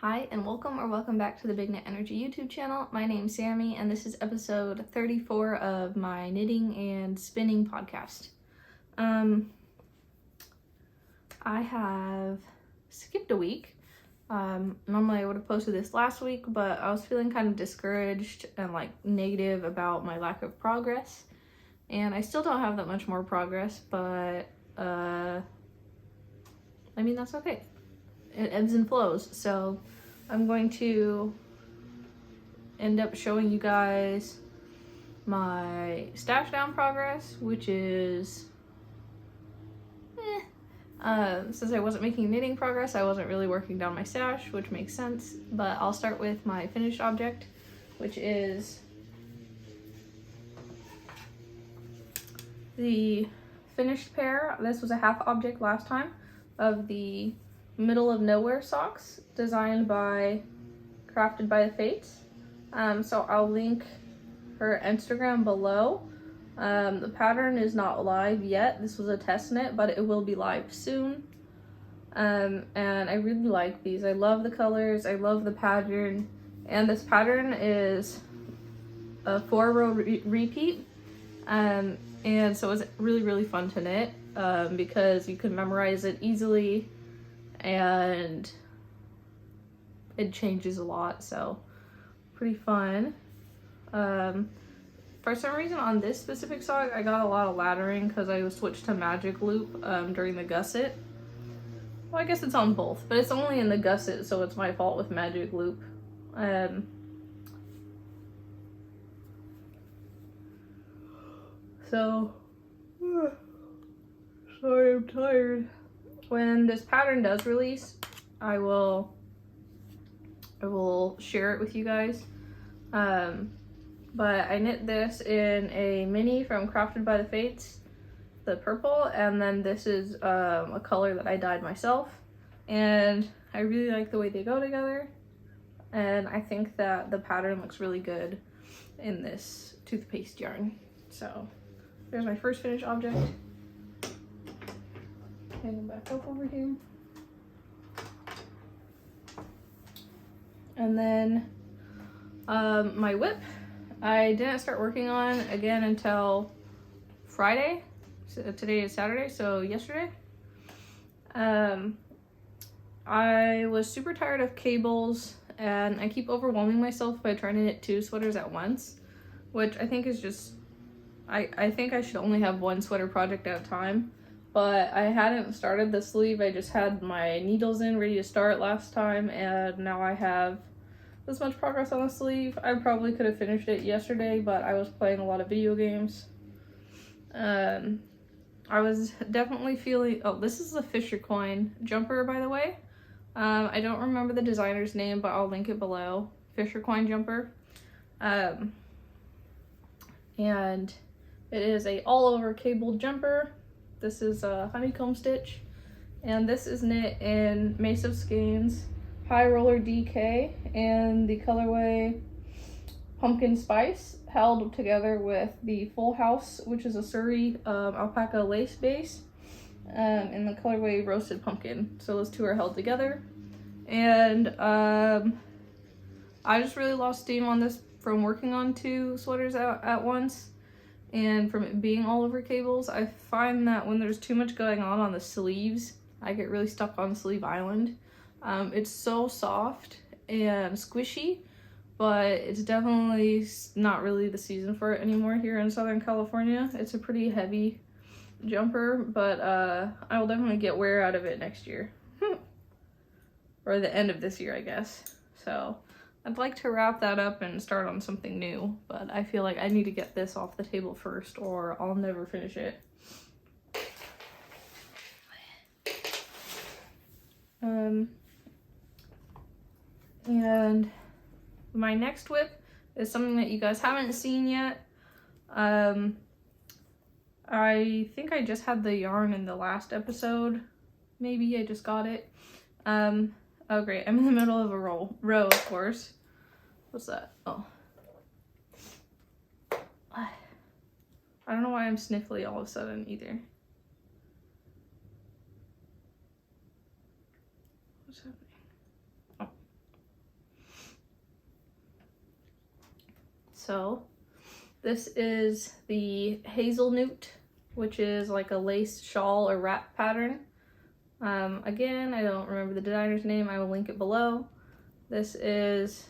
Hi and welcome or welcome back to the Big Knit Energy YouTube channel. My name's Sammy and this is episode 34 of my knitting and spinning podcast. I have skipped a week. Normally I would have posted this last week, but I was feeling kind of discouraged and like negative about my lack of progress. And I still don't have that much more progress, but I mean, that's okay. It ebbs and flows. So I'm going to end up showing you guys my stash down progress, which is since I wasn't making knitting progress, I wasn't really working down my stash, which makes sense. But I'll start with my finished object, which is the finished pair. This was a half object last time of the middle of nowhere socks, designed by Crafted by the Fates. So I'll link her Instagram below. The pattern is not live yet. This was a test knit, but it will be live soon. And I really like these. I love the colors, I love the pattern, and this pattern is a 4-row repeat. And so it's really fun to knit because you can memorize it easily and it changes a lot, so pretty fun. For some reason on this specific sock I got a lot of laddering because I switched to magic loop during the gusset. Well, I guess it's on both, but it's only in the gusset, so it's my fault with magic loop. Sorry, I'm tired. When this pattern does release, I will share it with you guys. But I knit this in a mini from Crafted by the Fates, the purple, and then this is a color that I dyed myself, and I really like the way they go together, and I think that the pattern looks really good in this toothpaste yarn. So there's my first finished object. Hang them back up over here. And then my whip, I didn't start working on again until Friday. So today is Saturday, so yesterday. I was super tired of cables, and I keep overwhelming myself by trying to knit 2 sweaters at once, which I think is just, I think I should only have 1 sweater project at a time. But I hadn't started the sleeve. I just had my needles in ready to start last time, and now I have this much progress on the sleeve. I probably could have finished it yesterday, but I was playing a lot of video games. I was definitely feeling, oh, this is a Fisher coin jumper, by the way. I don't remember the designer's name, but I'll link it below. Fisher coin jumper. And it is a all over cable jumper. This is a honeycomb stitch, and this is knit in Mace of Skeins High Roller DK and the colorway Pumpkin Spice, held together with the Full House, which is a Surrey alpaca lace base, and the colorway Roasted Pumpkin. So those 2 are held together, and I just really lost steam on this from working on 2 sweaters at once. And from it being all over cables, I find that when there's too much going on the sleeves, I get really stuck on Sleeve Island. It's so soft and squishy, but it's definitely not really the season for it anymore here in Southern California. It's a pretty heavy jumper, but I will definitely get wear out of it next year. Or the end of this year, I guess. So I'd like to wrap that up and start on something new, but I feel like I need to get this off the table first or I'll never finish it. And my next whip is something that you guys haven't seen yet. I think I just had the yarn in the last episode. Maybe I just got it. Oh great, I'm in the middle of a row, of course. What's that? Oh. I don't know why I'm sniffly all of a sudden either. What's happening? Oh. So this is the Hazelnut, which is like a lace shawl or wrap pattern. Again, I don't remember the designer's name. I will link it below. This is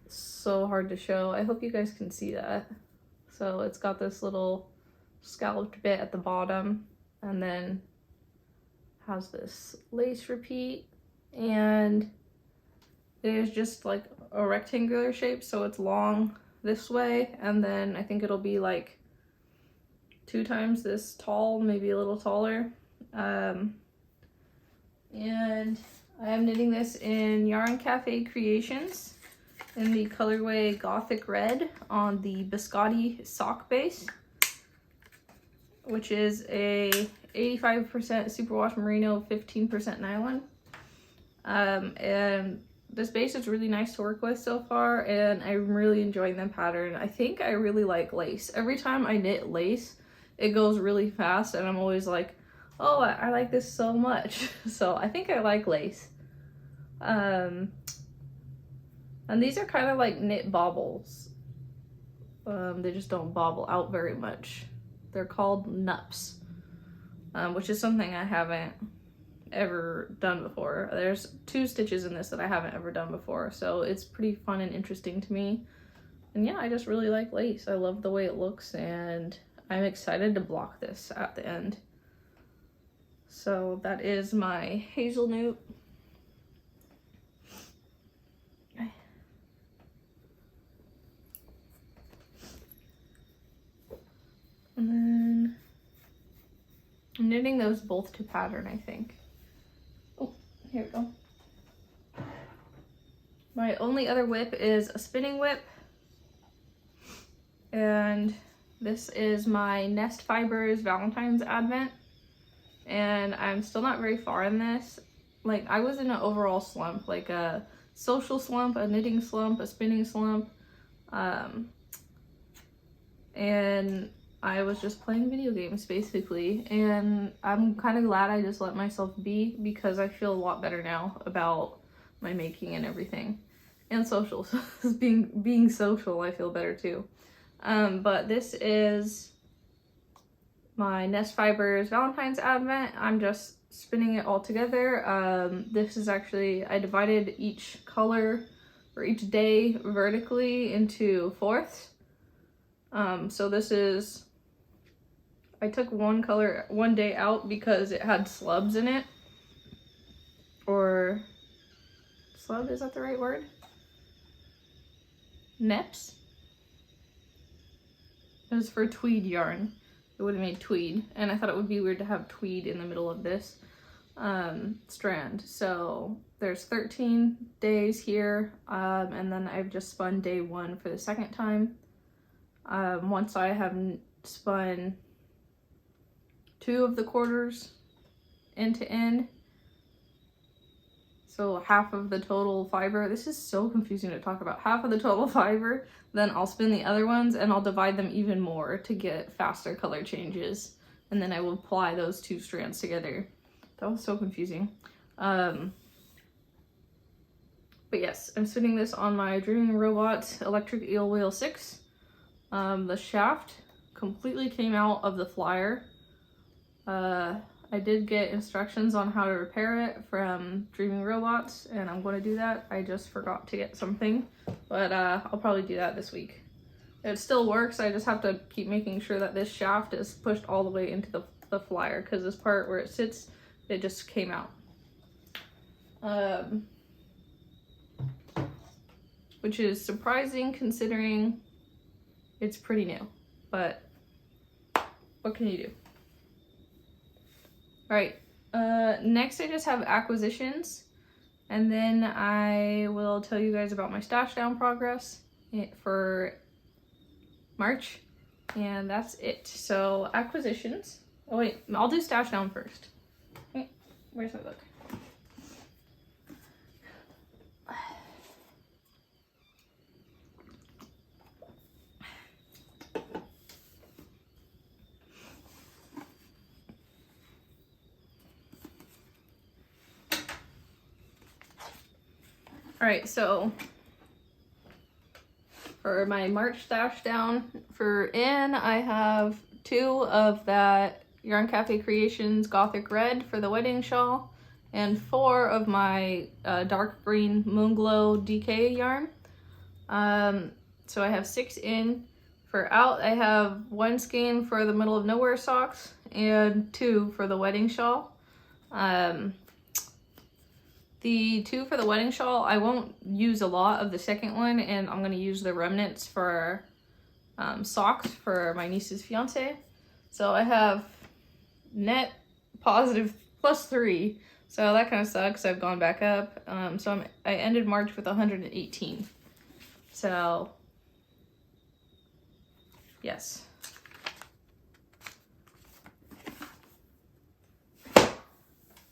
so hard to show. I hope you guys can see that. So it's got this little scalloped bit at the bottom, and then has this lace repeat, and it is just like a rectangular shape, so it's long this way, and then I think it'll be like 2 times this tall, maybe a little taller. And I am knitting this in Yarn Cafe Creations in the colorway Gothic Red on the biscotti sock base, which is a 85% superwash merino, 15% nylon. And this base is really nice to work with so far, and I'm really enjoying the pattern. I think I really like lace. Every time I knit lace, it goes really fast, and I'm always like, oh, I like this so much. So I think I like lace. And these are kind of like knit baubles. They just don't bobble out very much. They're called nups, which is something I haven't ever done before. There's 2 stitches in this that I haven't ever done before, so it's pretty fun and interesting to me. And yeah, I just really like lace. I love the way it looks, and I'm excited to block this at the end. So that is my Hazelnut. And then I'm knitting those both to pattern, I think. Oh, here we go. My only other whip is a spinning whip. And this is my Nest Fibers Valentine's Advent. And I'm still not very far in this. Like, I was in an overall slump, like a social slump, a knitting slump, a spinning slump. And I was just playing video games, basically, and I'm kind of glad I just let myself be, because I feel a lot better now about my making and everything. And social, so being social, I feel better too. But this is my Nest Fibers Valentine's Advent. I'm just spinning it all together. This is actually, I divided each color or each day vertically into fourths. So this is, I took one color one day out because it had slubs in it. Or, slub, is that the right word? Neps? It was for tweed yarn. It would have made tweed, and I thought it would be weird to have tweed in the middle of this strand. So there's 13 days here, and then I've just spun day 1 for the second time. Once I have spun 2 of the quarters end to end, so half of the total fiber. This is so confusing to talk about. Half of the total fiber, then I'll spin the other ones, and I'll divide them even more to get faster color changes, and then I will apply those 2 strands together. That was so confusing. But yes, I'm spinning this on my Dreaming Robot Electric Eel Wheel 6. The shaft completely came out of the flyer. I did get instructions on how to repair it from Dreaming Robots, and I'm going to do that. I just forgot to get something, but I'll probably do that this week. It still works. I just have to keep making sure that this shaft is pushed all the way into the flyer, because this part where it sits, it just came out. Which is surprising considering it's pretty new, but what can you do? All right, next I just have acquisitions, and then I will tell you guys about my stash down progress for March, and that's it. So acquisitions. Oh wait, I'll do stash down first. Wait, where's my book? All right, so For my March stash down, for in, I have 2 of that Yarn Cafe Creations Gothic Red for the wedding shawl, and 4 of my dark green Moonglow DK yarn. So I have 6 in. For out, I have 1 skein for the middle of nowhere socks and 2 for the wedding shawl. The 2 for the wedding shawl, I won't use a lot of the second one, and I'm going to use the remnants for socks for my niece's fiance. So I have net positive +3, so that kind of sucks. I've gone back up. So I ended March with 118. So yes.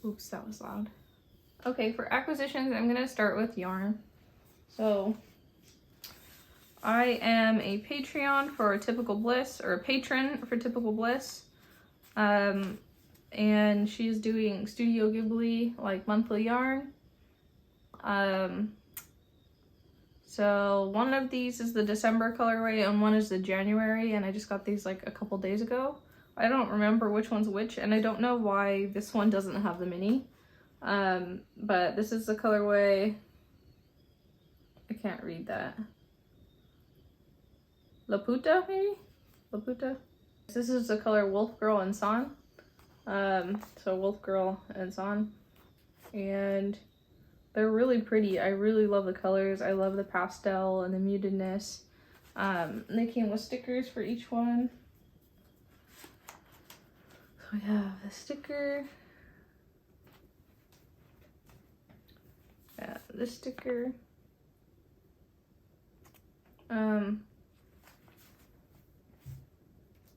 Oops, that was loud. Okay, for acquisitions, I'm gonna start with yarn. So I am a Patreon for Typical Bliss, or a patron for Typical Bliss. And she's doing Studio Ghibli, like, monthly yarn. So one of these is the December colorway and one is the January, and I just got these like a couple days ago. I don't remember which one's which, and I don't know why this one doesn't have the mini. But this is the colorway, I can't read that. Laputa, maybe? Laputa? This is the color Wolf Girl and San. So Wolf Girl and San. And they're really pretty. I really love the colors. I love the pastel and the mutedness. They came with stickers for each one. So we have the sticker. Yeah, this sticker.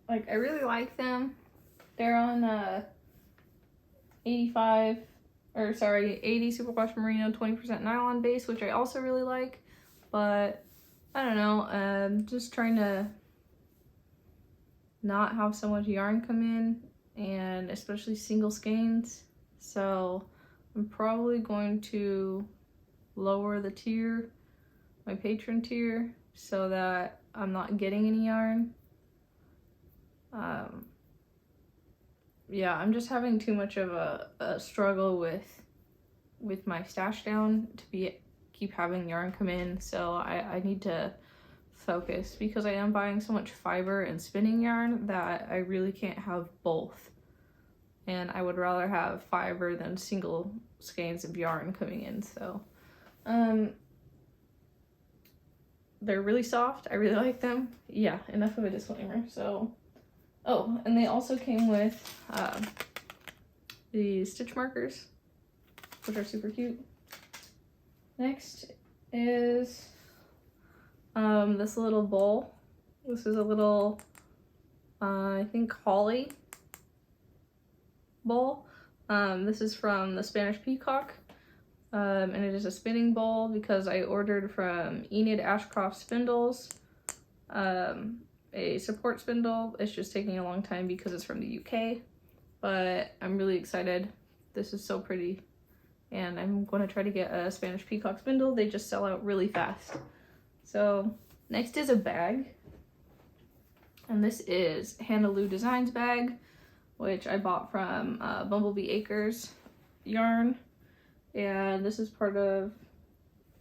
Like, I really like them. They're on 80 superwash merino 20% nylon base, which I also really like, but I don't know, just trying to not have so much yarn come in, and especially single skeins. So I'm probably going to lower the tier, my patron tier, so that I'm not getting any yarn. Yeah, I'm just having too much of a struggle with my stash down to keep having yarn come in, so I need to focus, because I am buying so much fiber and spinning yarn that I really can't have both, and I would rather have fiber than single skeins of yarn coming in. So they're really soft. I really like them. Yeah, enough of a disclaimer. So oh, and they also came with these stitch markers, which are super cute. Next is this little bowl. This is a little, I think, holly bowl. This is from the Spanish Peacock, and it is a spinning bowl because I ordered from Enid Ashcroft Spindles a support spindle. It's just taking a long time because it's from the UK, but I'm really excited. This is so pretty, and I'm going to try to get a Spanish Peacock spindle. They just sell out really fast. So next is a bag, and this is Handaloo Designs bag, which I bought from Bumblebee Acres yarn, and this is part of,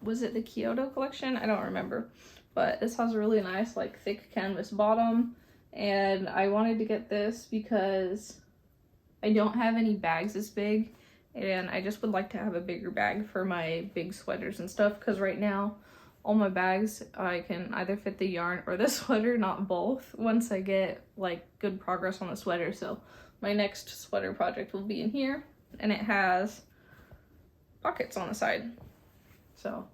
was it the Kyoto collection? I don't remember, but this has a really nice, like, thick canvas bottom, and I wanted to get this because I don't have any bags this big, and I just would like to have a bigger bag for my big sweaters and stuff, because right now all my bags, I can either fit the yarn or the sweater, not both, once I get, like, good progress on the sweater. So my next sweater project will be in here, and it has pockets on the side. So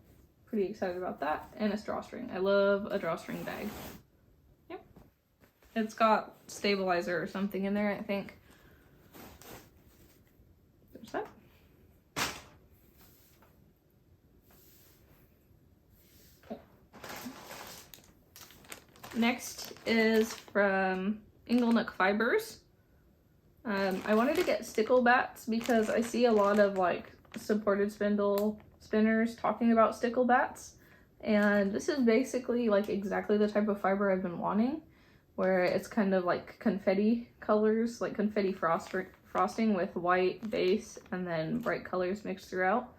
pretty excited about that, and a drawstring. I love a drawstring bag. Yep. It's got stabilizer or something in there, I think. There's that. Next is from Inglenook Fibers. I wanted to get stickle bats because I see a lot of, like, supported spindle spinners talking about stickle bats, And this is basically like exactly the type of fiber I've been wanting, where it's kind of like confetti colors, like confetti frosting with white base and then bright colors mixed throughout.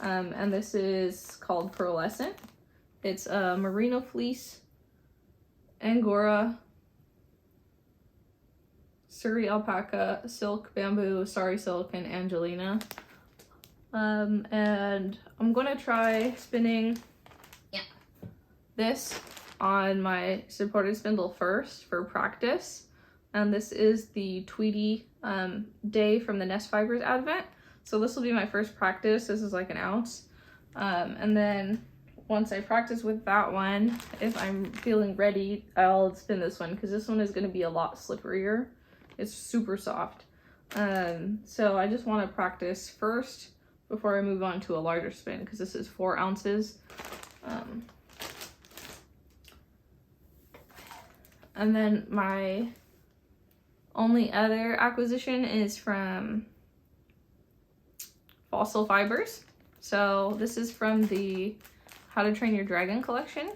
And this is called Pearlescent. It's a merino fleece, angora, Surrey alpaca, silk, bamboo, sari silk, and angelina. And I'm gonna try spinning this on my supported spindle first for practice. And this is the Tweety Day from the Nest Fibers Advent. So this will be my first practice. This is like an ounce. And then once I practice with that one, if I'm feeling ready, I'll spin this one because this one is gonna be a lot slipperier. It's super soft. So I just want to practice first before I move on to a larger spin because this is 4 ounces. And then my only other acquisition is from Fossil Fibers. So this is from the How to Train Your Dragon collection.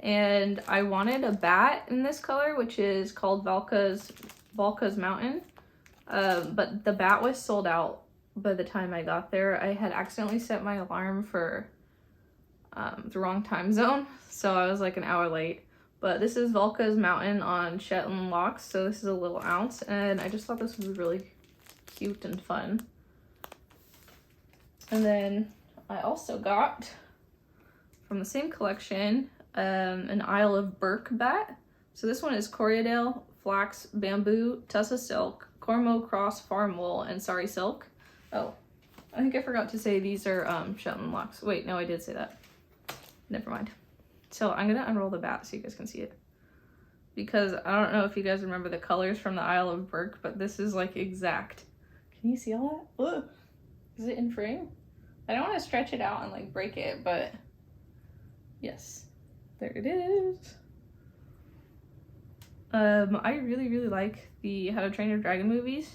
And I wanted a bat in this color, which is called Volcas Mountain. But the bat was sold out by the time I got there. I had accidentally set my alarm for the wrong time zone, so I was like an hour late. But this is Volcas Mountain on Shetland locks, so this is a little ounce, and I just thought this was really cute and fun. And then I also got, from the same collection, an Isle of Burke bat. So this one is Corriedale, flax, bamboo, tussa silk, Cormo cross farm wool, and sari silk. Oh, I think I forgot to say these are Shetland locks. Wait, no, I did say that. Never mind. So I'm gonna unroll the bat so you guys can see it. Because I don't know if you guys remember the colors from the Isle of Burke, but this is like exact. Can you see all that? Ugh. Is it in frame? I don't want to stretch it out and like break it, but yes, there it is. I really like the How to Train Your Dragon movies.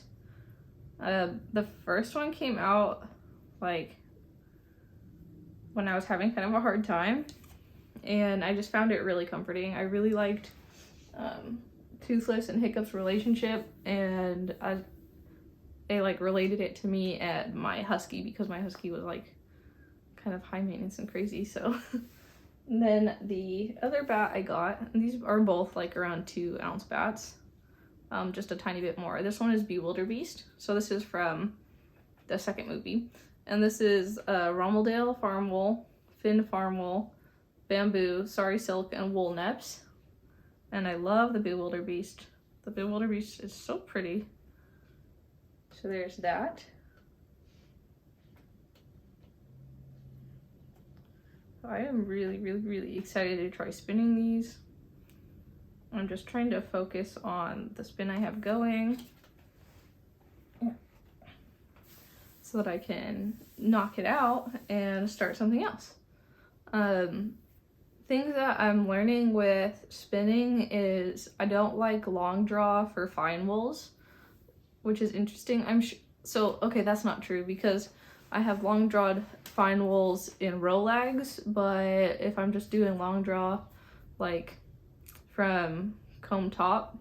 The first one came out like when I was having kind of a hard time, and I just found it really comforting. I really liked Toothless and Hiccup's relationship, and they like related it to me and my husky because my husky was like kind of high maintenance and crazy, so. And then the other bat I got, and these are both like around 2 ounce bats, just a tiny bit more. This one is Bewilderbeast, so this is from the second movie. And this is Rommeldale farm wool, Finn farm wool, bamboo, sari silk, and wool neps. And I love the Bewilderbeast. The Bewilderbeast is so pretty. So there's that. I am really excited to try spinning these. I'm just trying to focus on the spin I have going so that I can knock it out and start something else. Things that I'm learning with spinning is I don't like long draw for fine wools, which is interesting. So okay, that's not true because I have long drawed fine wools in Rolags, but if I'm just doing long draw like from comb top,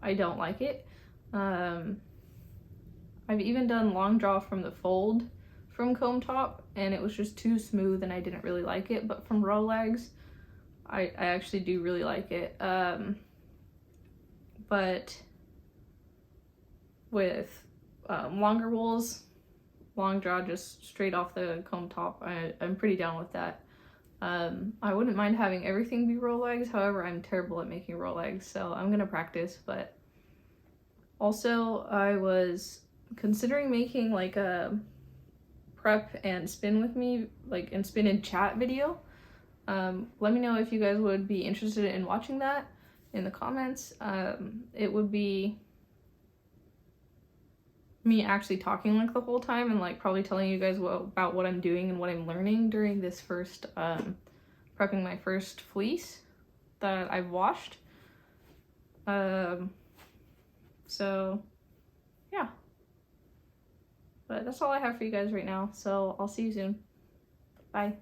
I don't like it. I've even done long draw from the fold from comb top and it was just too smooth and I didn't really like it, but from Rolags I actually do really like it. But with longer wools, long draw just straight off the comb top, I'm pretty down with that. I wouldn't mind having everything be Rolags, however I'm terrible at making Rolags, so I'm gonna practice. But also I was considering making like a prep and spin with me, like and spin and chat video. Let me know if you guys would be interested in watching that in the comments. It would be me actually talking like the whole time and like probably telling you guys about what I'm doing and what I'm learning during this first prepping my first fleece that I've washed. So yeah, but that's all I have for you guys right now, so I'll see you soon. Bye.